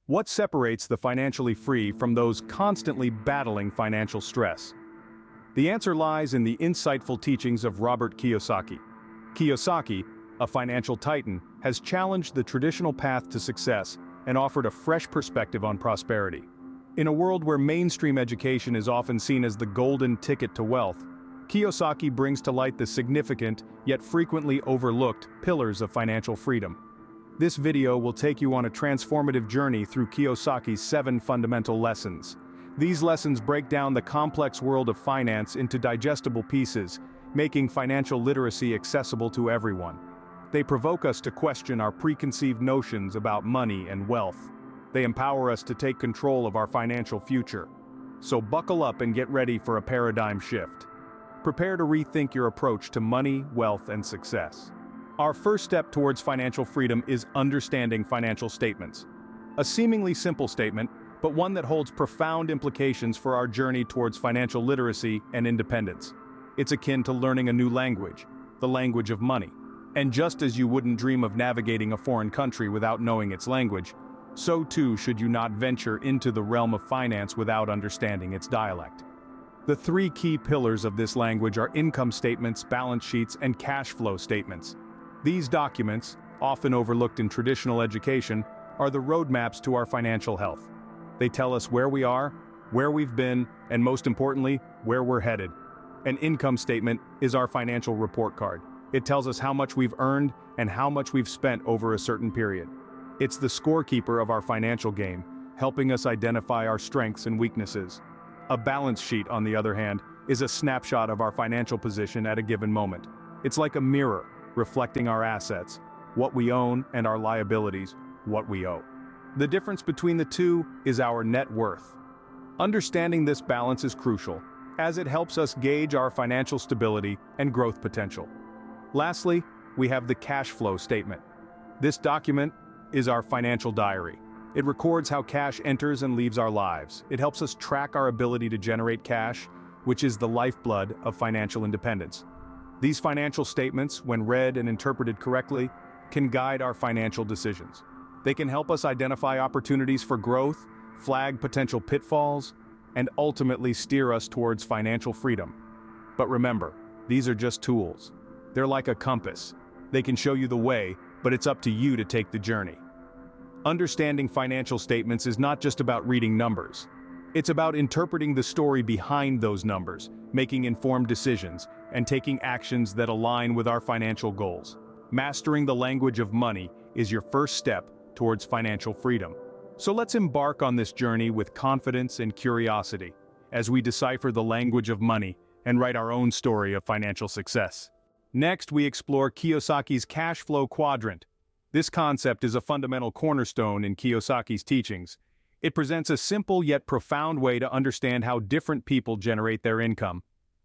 What separates the financially free from those constantly battling financial stress? The answer lies in the insightful teachings of Robert Kiyosaki. Kiyosaki, a financial titan, has challenged the traditional path to success and offered a fresh perspective on prosperity. In a world where mainstream education is often seen as the golden ticket to wealth, Kiyosaki brings to light the significant, yet frequently overlooked, pillars of financial freedom. This video will take you on a transformative journey through Kiyosaki's 7 fundamental lessons. These lessons break down the complex world of finance into digestible pieces, making financial literacy accessible to everyone. They provoke us to question our preconceived notions about money and wealth. They empower us to take control of our financial future. So buckle up and get ready for a paradigm shift. Prepare to rethink your approach to money, wealth, and success. Our first step towards financial freedom is understanding financial statements. A seemingly simple statement, but one that holds profound implications for our journey towards financial literacy and independence. It's akin to learning a new language, the language of money. And just as you wouldn't dream of navigating a foreign country without knowing its language, so too should you not venture into the realm of finance without understanding its dialect. The 3 key pillars of this language are income statements, balance sheets, and cash flow statements. These documents, often overlooked in traditional education, are the roadmaps to our financial health. They tell us where we are, where we've been, and most importantly, where we're headed. An income statement is our financial report card. It tells us how much we've earned and how much we've spent over a certain period. It's the scorekeeper of our financial game, helping us identify our strengths and weaknesses. A balance sheet, on the other hand, is a snapshot of our financial position at a given moment. It's like a mirror, reflecting our assets, what we own, and our liabilities, what we owe. The difference between the two is our net worth. Understanding this balance is crucial, as it helps us gauge our financial stability and growth potential. Lastly, we have the cash flow statement. This document is our financial diary. It records how cash enters and leaves our lives. It helps us track our ability to generate cash, which is the lifeblood of financial independence. These financial statements, when read and interpreted correctly, can guide our financial decisions. They can help us identify opportunities for growth, flag potential pitfalls, and ultimately steer us towards financial freedom. But remember, these are just tools. They're like a compass. They can show you the way, but it's up to you to take the journey. Understanding financial statements is not just about reading numbers. It's about interpreting the story behind those numbers, making informed decisions, and taking actions that align with our financial goals. Mastering the language of money is your first step towards financial freedom. So let's embark on this journey with confidence and curiosity, as we decipher the language of money and write our own story of financial success. Next, we explore Kiyosaki's Cashflow Quadrant. This concept is a fundamental cornerstone in Kiyosaki's teachings. It presents a simple yet profound way to understand how different people generate their income.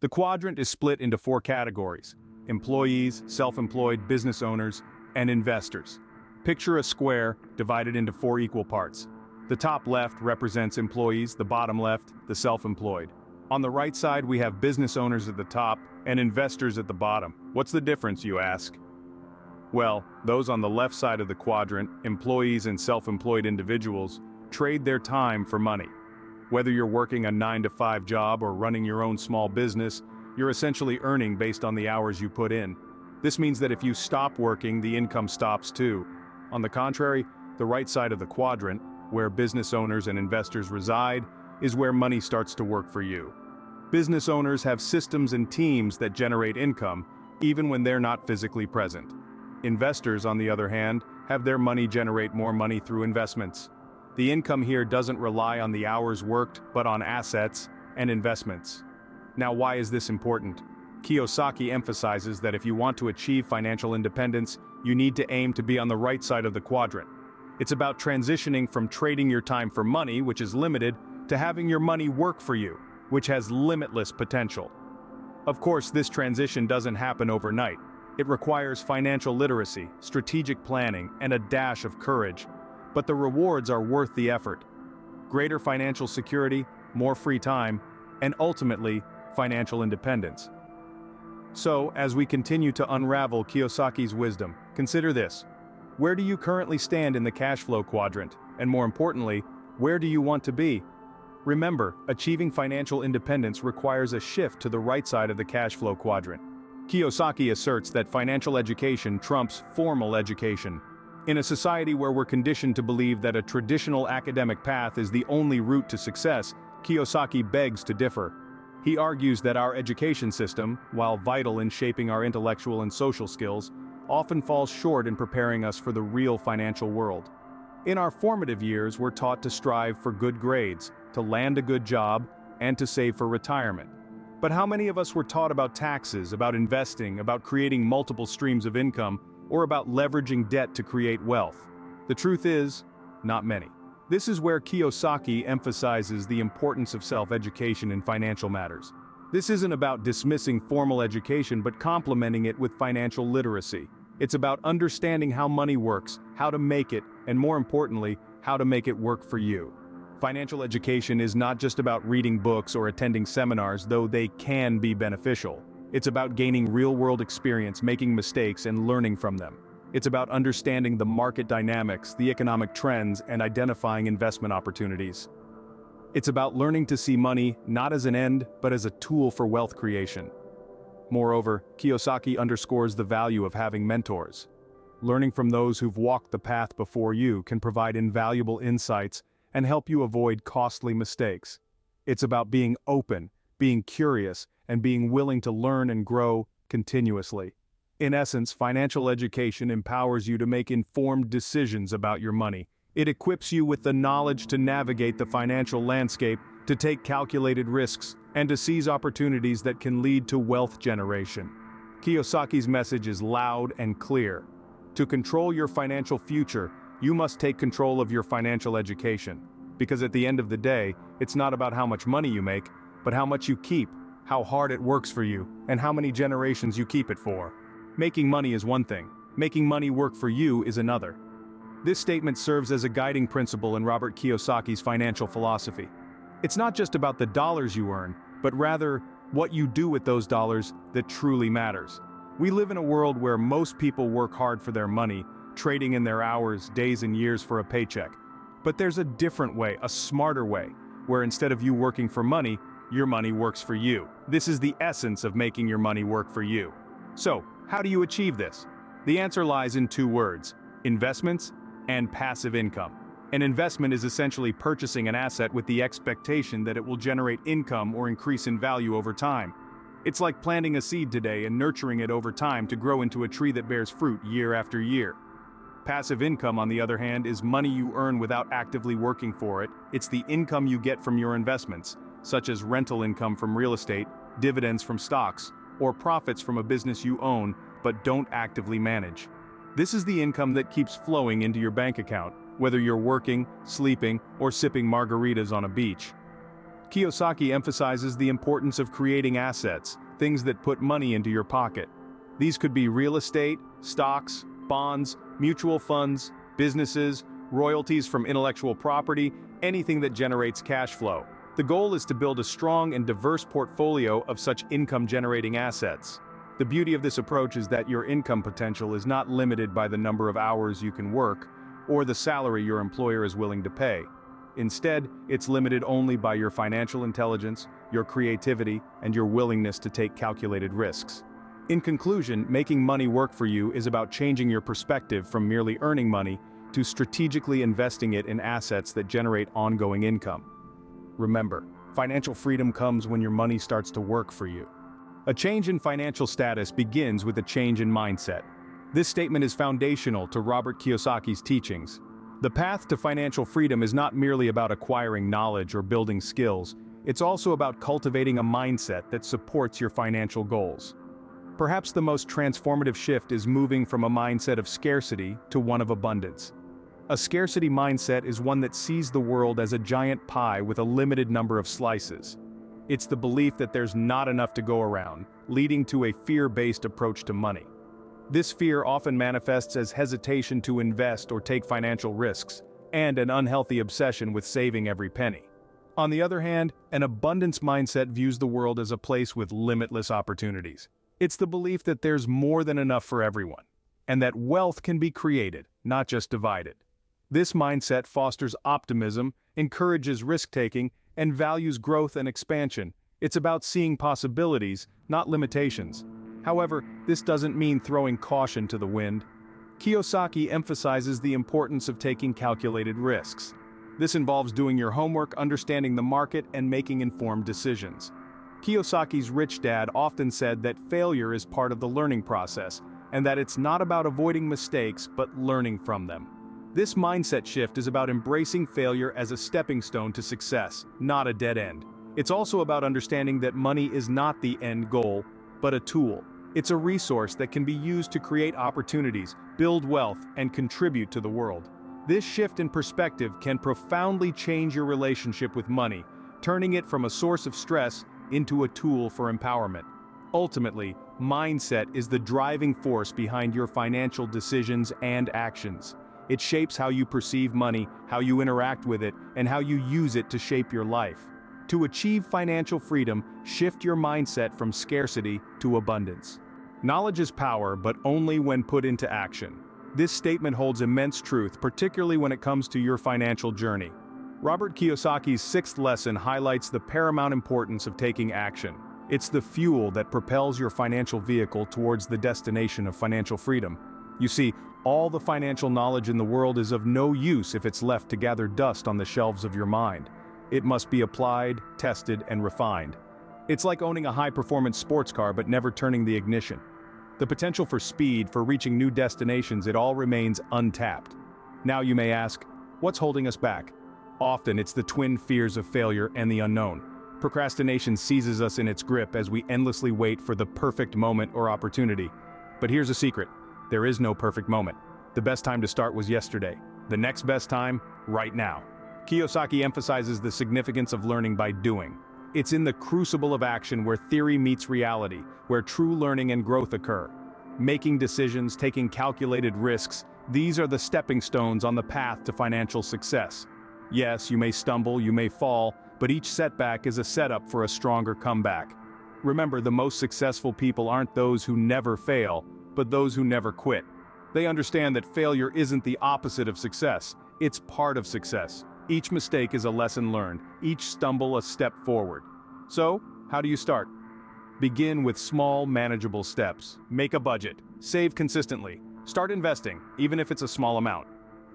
The quadrant is split into 4 categories: employees, self-employed, business owners, and investors. Picture a square divided into 4 equal parts. The top left represents employees, the bottom left, the self-employed. On the right side, we have business owners at the top and investors at the bottom. What's the difference, you ask? Well, those on the left side of the quadrant, employees and self-employed individuals, trade their time for money. Whether you're working a 9-to-5 job or running your own small business, you're essentially earning based on the hours you put in. This means that if you stop working, the income stops too. On the contrary, the right side of the quadrant, where business owners and investors reside, is where money starts to work for you. Business owners have systems and teams that generate income, even when they're not physically present. Investors, on the other hand, have their money generate more money through investments. The income here doesn't rely on the hours worked, but on assets and investments. Now, why is this important? Kiyosaki emphasizes that if you want to achieve financial independence, you need to aim to be on the right side of the quadrant. It's about transitioning from trading your time for money, which is limited, to having your money work for you, which has limitless potential. Of course, this transition doesn't happen overnight. It requires financial literacy, strategic planning, and a dash of courage. But the rewards are worth the effort. Greater financial security, more free time, and ultimately, financial independence. So, as we continue to unravel Kiyosaki's wisdom, consider this. Where do you currently stand in the cash flow quadrant? And more importantly, where do you want to be? Remember, achieving financial independence requires a shift to the right side of the cash flow quadrant. Kiyosaki asserts that financial education trumps formal education. In a society where we're conditioned to believe that a traditional academic path is the only route to success, Kiyosaki begs to differ. He argues that our education system, while vital in shaping our intellectual and social skills, often falls short in preparing us for the real financial world. In our formative years, we're taught to strive for good grades, to land a good job, and to save for retirement. But how many of us were taught about taxes, about investing, about creating multiple streams of income, or about leveraging debt to create wealth? The truth is, not many. This is where Kiyosaki emphasizes the importance of self-education in financial matters. This isn't about dismissing formal education but complementing it with financial literacy. It's about understanding how money works, how to make it, and more importantly, how to make it work for you. Financial education is not just about reading books or attending seminars, though they can be beneficial. It's about gaining real-world experience, making mistakes, and learning from them. It's about understanding the market dynamics, the economic trends, and identifying investment opportunities. It's about learning to see money not as an end, but as a tool for wealth creation. Moreover, Kiyosaki underscores the value of having mentors. Learning from those who've walked the path before you can provide invaluable insights and help you avoid costly mistakes. It's about being open, being curious, and being willing to learn and grow continuously. In essence, financial education empowers you to make informed decisions about your money. It equips you with the knowledge to navigate the financial landscape, to take calculated risks, and to seize opportunities that can lead to wealth generation. Kiyosaki's message is loud and clear. To control your financial future, you must take control of your financial education. Because at the end of the day, it's not about how much money you make, but how much you keep, how hard it works for you, and how many generations you keep it for. Making money is one thing. Making money work for you is another. This statement serves as a guiding principle in Robert Kiyosaki's financial philosophy. It's not just about the dollars you earn, but rather what you do with those dollars that truly matters. We live in a world where most people work hard for their money, trading in their hours, days, and years for a paycheck. But there's a different way, a smarter way, where instead of you working for money, your money works for you. This is the essence of making your money work for you. So, how do you achieve this? The answer lies in two words: investments and passive income. An investment is essentially purchasing an asset with the expectation that it will generate income or increase in value over time. It's like planting a seed today and nurturing it over time to grow into a tree that bears fruit year after year. Passive income, on the other hand, is money you earn without actively working for it. It's the income you get from your investments, such as rental income from real estate, dividends from stocks, or profits from a business you own but don't actively manage. This is the income that keeps flowing into your bank account, whether you're working, sleeping, or sipping margaritas on a beach. Kiyosaki emphasizes the importance of creating assets, things that put money into your pocket. These could be real estate, stocks, bonds, mutual funds, businesses, royalties from intellectual property, anything that generates cash flow. The goal is to build a strong and diverse portfolio of such income-generating assets. The beauty of this approach is that your income potential is not limited by the number of hours you can work or the salary your employer is willing to pay. Instead, it's limited only by your financial intelligence, your creativity, and your willingness to take calculated risks. In conclusion, making money work for you is about changing your perspective from merely earning money to strategically investing it in assets that generate ongoing income. Remember, financial freedom comes when your money starts to work for you. A change in financial status begins with a change in mindset. This statement is foundational to Robert Kiyosaki's teachings. The path to financial freedom is not merely about acquiring knowledge or building skills, it's also about cultivating a mindset that supports your financial goals. Perhaps the most transformative shift is moving from a mindset of scarcity to one of abundance. A scarcity mindset is one that sees the world as a giant pie with a limited number of slices. It's the belief that there's not enough to go around, leading to a fear-based approach to money. This fear often manifests as hesitation to invest or take financial risks, and an unhealthy obsession with saving every penny. On the other hand, an abundance mindset views the world as a place with limitless opportunities. It's the belief that there's more than enough for everyone, and that wealth can be created, not just divided. This mindset fosters optimism, encourages risk-taking, and values growth and expansion. It's about seeing possibilities, not limitations. However, this doesn't mean throwing caution to the wind. Kiyosaki emphasizes the importance of taking calculated risks. This involves doing your homework, understanding the market, and making informed decisions. Kiyosaki's rich dad often said that failure is part of the learning process, and that it's not about avoiding mistakes but learning from them. This mindset shift is about embracing failure as a stepping stone to success, not a dead end. It's also about understanding that money is not the end goal, but a tool. It's a resource that can be used to create opportunities, build wealth, and contribute to the world. This shift in perspective can profoundly change your relationship with money, turning it from a source of stress into a tool for empowerment. Ultimately, mindset is the driving force behind your financial decisions and actions. It shapes how you perceive money, how you interact with it, and how you use it to shape your life. To achieve financial freedom, shift your mindset from scarcity to abundance. Knowledge is power, but only when put into action. This statement holds immense truth, particularly when it comes to your financial journey. Robert Kiyosaki's sixth lesson highlights the paramount importance of taking action. It's the fuel that propels your financial vehicle towards the destination of financial freedom. You see, all the financial knowledge in the world is of no use if it's left to gather dust on the shelves of your mind. It must be applied, tested, and refined. It's like owning a high-performance sports car but never turning the ignition. The potential for speed, for reaching new destinations, it all remains untapped. Now you may ask, what's holding us back? Often it's the twin fears of failure and the unknown. Procrastination seizes us in its grip as we endlessly wait for the perfect moment or opportunity. But here's a secret. There is no perfect moment. The best time to start was yesterday. The next best time, right now. Kiyosaki emphasizes the significance of learning by doing. It's in the crucible of action where theory meets reality, where true learning and growth occur. Making decisions, taking calculated risks, these are the stepping stones on the path to financial success. Yes, you may stumble, you may fall, but each setback is a setup for a stronger comeback. Remember, the most successful people aren't those who never fail, but those who never quit. They understand that failure isn't the opposite of success, it's part of success. Each mistake is a lesson learned, each stumble a step forward. So, how do you start? Begin with small, manageable steps. Make a budget. Save consistently. Start investing, even if it's a small amount.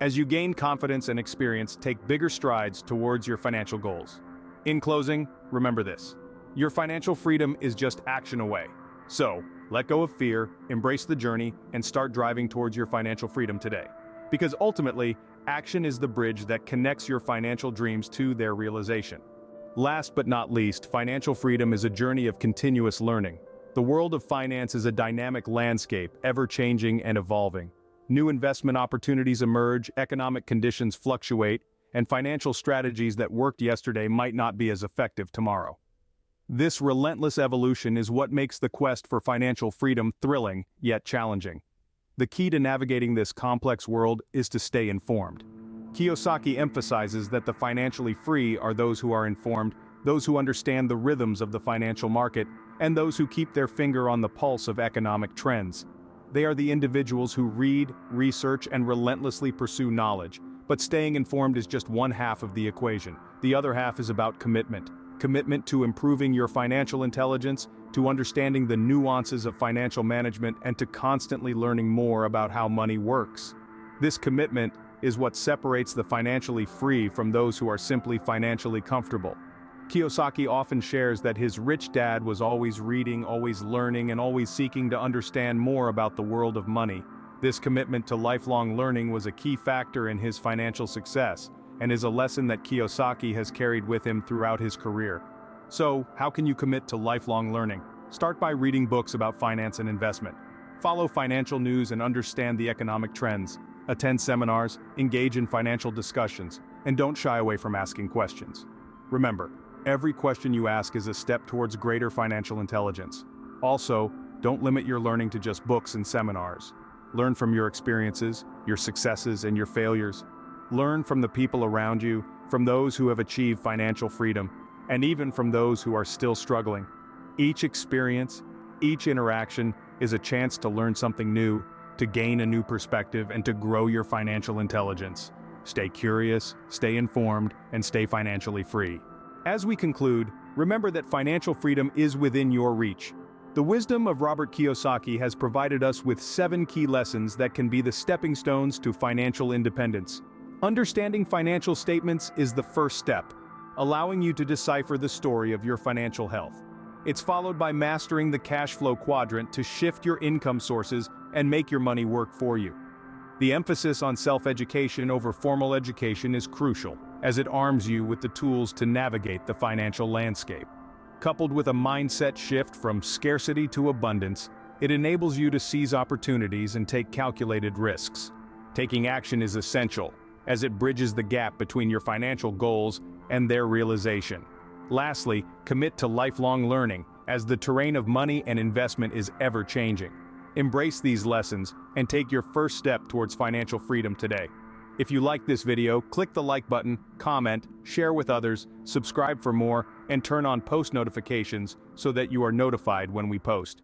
As you gain confidence and experience, take bigger strides towards your financial goals. In closing, remember this. Your financial freedom is just action away. So, let go of fear, embrace the journey, and start driving towards your financial freedom today. Because ultimately, action is the bridge that connects your financial dreams to their realization. Last but not least, financial freedom is a journey of continuous learning. The world of finance is a dynamic landscape, ever-changing and evolving. New investment opportunities emerge, economic conditions fluctuate, and financial strategies that worked yesterday might not be as effective tomorrow. This relentless evolution is what makes the quest for financial freedom thrilling, yet challenging. The key to navigating this complex world is to stay informed. Kiyosaki emphasizes that the financially free are those who are informed, those who understand the rhythms of the financial market, and those who keep their finger on the pulse of economic trends. They are the individuals who read, research, and relentlessly pursue knowledge. But staying informed is just one half of the equation. The other half is about commitment. Commitment to improving your financial intelligence, to understanding the nuances of financial management, and to constantly learning more about how money works. This commitment is what separates the financially free from those who are simply financially comfortable. Kiyosaki often shares that his rich dad was always reading, always learning, and always seeking to understand more about the world of money. This commitment to lifelong learning was a key factor in his financial success, and is a lesson that Kiyosaki has carried with him throughout his career. So, how can you commit to lifelong learning? Start by reading books about finance and investment. Follow financial news and understand the economic trends. Attend seminars, engage in financial discussions, and don't shy away from asking questions. Remember, every question you ask is a step towards greater financial intelligence. Also, don't limit your learning to just books and seminars. Learn from your experiences, your successes, and your failures. Learn from the people around you, from those who have achieved financial freedom, and even from those who are still struggling. Each experience, each interaction is a chance to learn something new, to gain a new perspective, and to grow your financial intelligence. stay curious, stay informed, and stay financially free. As we conclude, remember that financial freedom is within your reach. The wisdom of Robert Kiyosaki has provided us with 7 key lessons that can be the stepping stones to financial independence. Understanding financial statements is the first step, allowing you to decipher the story of your financial health. It's followed by mastering the Cashflow Quadrant to shift your income sources and make your money work for you. The emphasis on self-education over formal education is crucial, as it arms you with the tools to navigate the financial landscape. Coupled with a mindset shift from scarcity to abundance, it enables you to seize opportunities and take calculated risks. Taking action is essential, as it bridges the gap between your financial goals and their realization. Lastly, commit to lifelong learning, as the terrain of money and investment is ever-changing. Embrace these lessons and take your first step towards financial freedom today. If you like this video, click the like button, comment, share with others, subscribe for more, and turn on post notifications so that you are notified when we post.